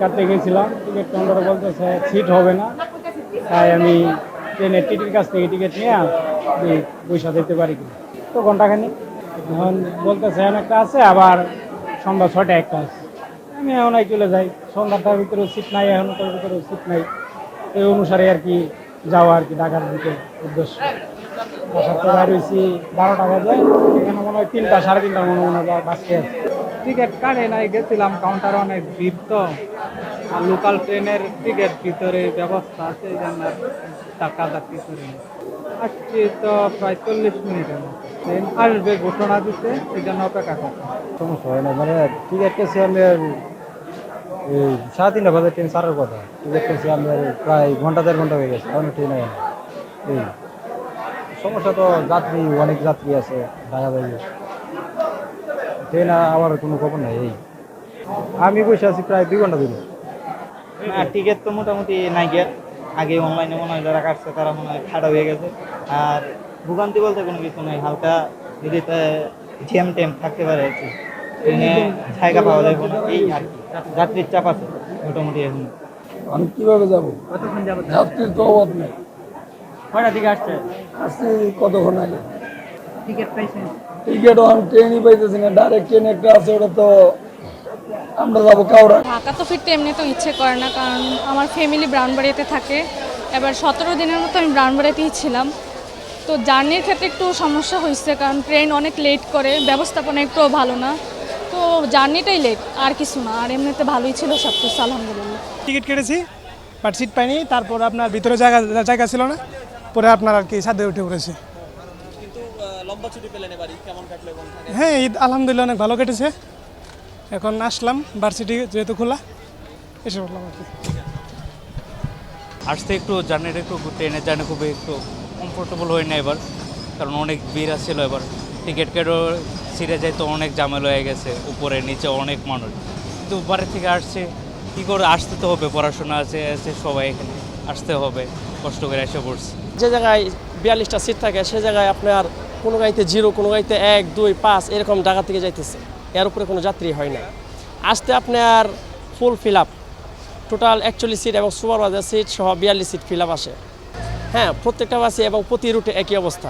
কাটতে গেছিলাম, টিকিট কাউন্টারে বলতেছে সিট হবে না, তাই আমি ট্রেনের টিটির কাছ থেকে টিকিট নিয়ে পয়সা দিতে পারি কিনা। তো ঘন্টাখানি এখন বলতেছে একটা আছে, আবার সন্ধ্যা 6টায় একটা আছে। আমি এখন চলে যাই, সন্ধ্যাটার ভিতরে সিট নাই, এখনটার ভিতরে সিট নাই। এই অনুসারে আর কি যাওয়া আর কি ঢাকার দিকে উদ্দেশ্য। বাসার তো বাইর হয়েছি 12টা বাজে, এখানে মনে হয় 3টা 3:30টার মনে হয় বাসকে আছে। টিকিট কাটে নাই, গেছিলাম কাউন্টার অনেক ভিড় তো, আর লোকাল ট্রেনের টিকিট ভিতরে ব্যবস্থা আছে, এই জন্য টাকা দাকি করে আসছি তো প্রায় 40 মিনিটের মতো। ট্রেন আসবে ঘোষণা দিতে, এই জন্য অপেক্ষা করছি। সমস্যা হয় না, মানে টিকিট কেছি আমি এই 3:30 বাজে ট্রেন ছাড়ার কথা, টিকিট কেছি আমি প্রায় ঘন্টা 1.5 ঘন্টা হয়ে গেছে, কারণ ট্রেন হয় না। এই সমস্যা তো যাত্রী, অনেক যাত্রী আছে ঢাকা থেকে, ট্রেন আবার কোনো খবর নাই। এই আমি বসে আছি প্রায় 2 ঘন্টা ধরে। না, টিকিট তো মোটামুটি নাই গিয়ে, আগে অনলাইনে মনে হয় যারা কাটছে তারা মনে হয় খাড়া হয়ে গেছে। আর ভোগান্তি বলতে কোনো কিছু নেই, হালকা যদি জ্যাম ট্যাম থাকতে পারে আর কি, ট্রেনে জায়গা পাওয়া যাবে না, এই আর কি যাত্রীর চাপ আছে মোটামুটি এখন। আমি কিভাবে যাবো? কতক্ষণ যাবো? যাত্রীর তো অভাব নেই। কয়টা দিকে আসছে? আসছি কতক্ষণ আগে। টিকিট পাইছেন? টিকিটও আমি ট্রেনই পাইতেছি না, ডাইরেক্ট ট্রেন একটা আছে, ওটা তো আমরা যাবো কাউরা। ঢাকা তো ফিরতে এমনি তো ইচ্ছে করে না, কারণ আমার ফ্যামিলি ব্রাউনবাড়িতে থাকে। এবার 17 দিনের মতো আমি ব্রাউনবাড়িতেই ছিলাম। তো জার্নির ক্ষেত্রে একটু সমস্যা হয়েছে, কারণ ট্রেন অনেক লেট করে, ব্যবস্থাপনা একটুও ভালো না। তো জার্নিটাই লেট, আর কিছু না। আর এমনিতে ভালোই ছিল সব কিছু, আলহামদুলিল্লাহ। টিকিট কেটেছি, বাট সিট পাইনি। তারপর আপনার ভিতরে জায়গা ছিল না, পরে আপনার আর কি ছাদে উঠে পড়েছে। লম্বা ছুটি পেলেন এবারই, কেমন কাটলো? হ্যাঁ, ঈদ আলহামদুলিল্লাহ অনেক ভালো কেটেছে। এখন আসলাম, ভার্সিটি যেহেতু খোলা, এসে বললাম আর কি। আসতে একটু জার্নিটা একটু ট্রেনের জার্নি খুবই একটু কমফোর্টেবল হয় না এবার, কারণ অনেক ভিড় আসছিল। এবার টিকিট কেটেও সিটে যাই তো অনেক ঝামেলা হয়ে গেছে, উপরে নিচে অনেক মানুষ। কিন্তু বাড়ি থেকে আসছে, কী করে আসতে তো হবে, পড়াশোনা আছে সবাই এখানে আসতে হবে, কষ্ট করে এসে পড়ছি। যে জায়গায় 42টা সিট থাকে, সে জায়গায় আপনার কোনো গাড়িতে 0, কোনো গাড়িতে 1, 2, 5 এরকম ঢাকা থেকে যাইতেছে, এর উপরে কোনো যাত্রী হয় না। আসতে আপনার full fill up, total 41 seat এবং সুপারভাইজার সিট সহ 42 সিট ফিল আপ আসে। হ্যাঁ, প্রত্যেকটা বাসে এবং প্রতি রুটে একই অবস্থা,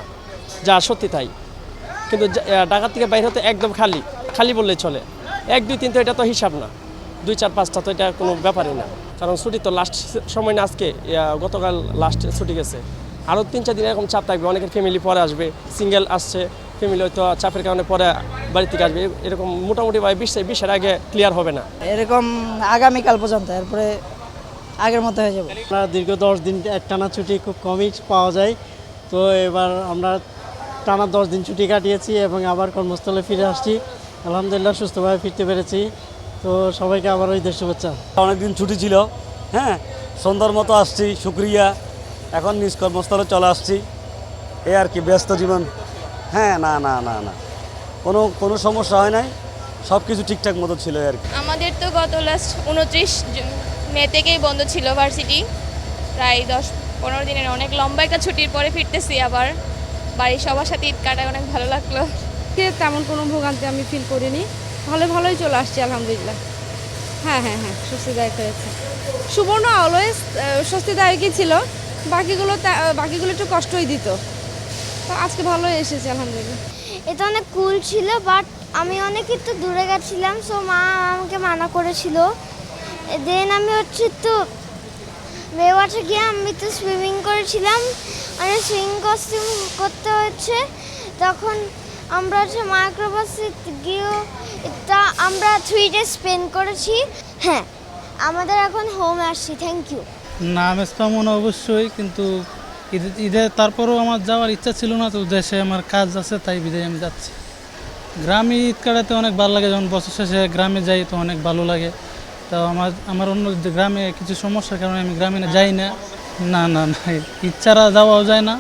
যা সত্যি তাই। কিন্তু ঢাকা থেকে বাইরে হতে একদম খালি বললেই চলে। 1, 2, 3 তো এটা তো হিসাব না, 2, 4, 5টা তো এটা কোনো ব্যাপারই না। কারণ ছুটি তো লাস্ট সময় না, আজকে গতকাল লাস্ট ছুটি গেছে। আরও 3-4 দিন এরকম চাপ থাকবে, অনেকের ফ্যামিলি পরে আসবে, সিঙ্গেল আসছে ফ্যামিলি, হয়তো চাপের কারণে পরে বাড়ি থেকে আসবে। এরকম মোটামুটি 20-20-এর আগে ক্লিয়ার হবে না, এরকম আগামীকাল পর্যন্ত, এরপরে আগের মতো হয়ে যাবে। আমরা দীর্ঘ 10 দিন একটানা ছুটি খুব কমই পাওয়া যায়, তো এবার আমরা টানা 10 দিন ছুটি কাটিয়েছি এবং আবার কর্মস্থলে ফিরে আসছি। আলহামদুলিল্লাহ সুস্থভাবে ফিরতে পেরেছি। তো সবাইকে আবার ওই দেশ শুভেচ্ছা। অনেকদিন ছুটি ছিল, হ্যাঁ, সন্ধ্যার মতো আসছি, শুক্রিয়া। এখন নিজ কর্মস্থলে চলে আসছি, এই আর কি, ব্যস্ত জীবন। হ্যাঁ, না না না না কোনো সমস্যা হয় নাই, সব কিছু ঠিকঠাক মতো ছিল আর কি। আমাদের তো গত লাস্ট 29 মে থেকেই বন্ধ ছিল ভার্সিটি, প্রায় 10-15 দিনের অনেক লম্বা একটা ছুটির পরে ফিরতেছি আবার। বাড়ির সবার সাথে ঈদ কাটায় অনেক ভালো লাগলো। তেমন কোনো ভোগান্তি আমি ফিল করিনি, ভালোই চলে আসছি আলহামদুলিল্লাহ। হ্যাঁ, স্বস্তিদায়ক হয়েছে। সুবর্ণ অলওয়েজ স্বস্তিদায়কই ছিল, বাকিগুলো একটু কষ্টই দিত, তো আজকে ভালোই এসেছে আলহামদুলিল্লাহ। এটা অনেক কুল ছিল, বাট আমি অনেক একটু দূরে গেছিলাম, সো মা আমাকে মানা করেছিল। দেন আমি তো বেওয়াটার গিয়ে আমি তো সুইমিং করেছিলাম, মানে সুইমিং কস্টিউম করতে হচ্ছে। তখন আমরা মাইক্রোবাসে গিয়েও এটা আমরা 3 ডে স্পেন্ড করেছি। হ্যাঁ, আমাদের এখন হোম আসছি। Thank you. না, আমেজ পাবো অবশ্যই, কিন্তু ঈদে তারপরেও আমার যাওয়ার ইচ্ছা ছিল না, তো দেশে আমার কাজ আছে, তাই বিদায় আমি যাচ্ছি। গ্রামে ঈদ কাটাতে অনেক ভালো লাগে, যখন বছর শেষে গ্রামে যাই তো অনেক ভালো লাগে। তো আমার অন্য গ্রামে কিছু সমস্যার কারণে আমি গ্রামে যাই না। ইচ্ছারা যাওয়াও যায় না,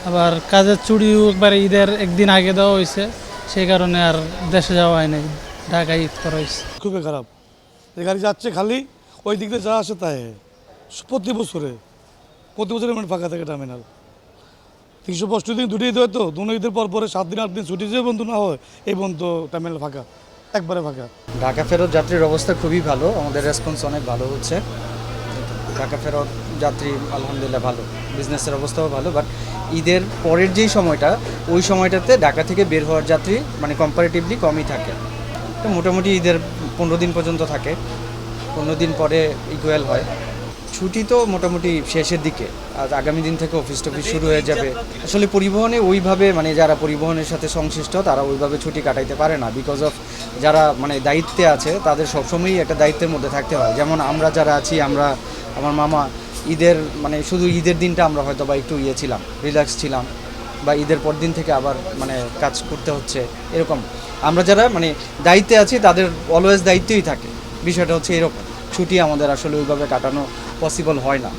আবার কাজের ছুটিও একবারে ঈদের একদিন আগে দেওয়া হয়েছে, সেই কারণে আর দেশে যাওয়া হয় নাই, ঢাকায় ঈদ করা হয়েছে। খুবই খারাপ, এই গাড়ি যাচ্ছে খালি, ওই দিক দিয়ে যা আসে তাই। প্রতি বছরে মানে ফাঁকা থাকে টার্মিনাল। 365 দিন দুটো ঈদ হয়, তো দুটো ঈদের পরে 7 দিন 8 দিন ছুটি যে বন্ধু না হয়, এই বন্ধু টার্মিনাল ফাঁকা একবারে ফাঁকা। ঢাকা ফেরত যাত্রীর অবস্থা খুবই ভালো, আমাদের রেসপন্স অনেক ভালো হচ্ছে। ঢাকা ফেরত যাত্রী আলহামদুলিল্লাহ ভালো, বিজনেসের অবস্থাও ভালো। বাট ঈদের পরের যেই সময়টা, ওই সময়টাতে ঢাকা থেকে বের হওয়ার যাত্রী মানে কম্পারেটিভলি কমই থাকে। তো মোটামুটি ঈদের 15 দিন পর্যন্ত থাকে, 15 দিন পরে ইকুয়াল হয়। ছুটি তো মোটামুটি শেষের দিকে, আর আগামী দিন থেকে অফিস টফিস শুরু হয়ে যাবে। আসলে পরিবহনে ওইভাবে মানে যারা পরিবহনের সাথে সংশ্লিষ্ট তারা ওইভাবে ছুটি কাটাইতে পারে না, বিকজ অফ যারা মানে দায়িত্বে আছে তাদের সবসময়ই একটা দায়িত্বের মধ্যে থাকতে হয়। যেমন আমরা যারা আছি, আমার মামা ঈদের মানে শুধু ঈদের দিনটা আমরা হয়তো বা একটু ছিলাম, রিল্যাক্স ছিলাম, বা ঈদের পর দিন থেকে আবার মানে কাজ করতে হচ্ছে এরকম। আমরা যারা মানে দায়িত্বে আছি তাদের অলওয়েজ দায়িত্বই থাকে, বিষয়টা হচ্ছে এরকম। ছুটি আমাদের আসলে ওইভাবে কাটানো পসিবল হয় না।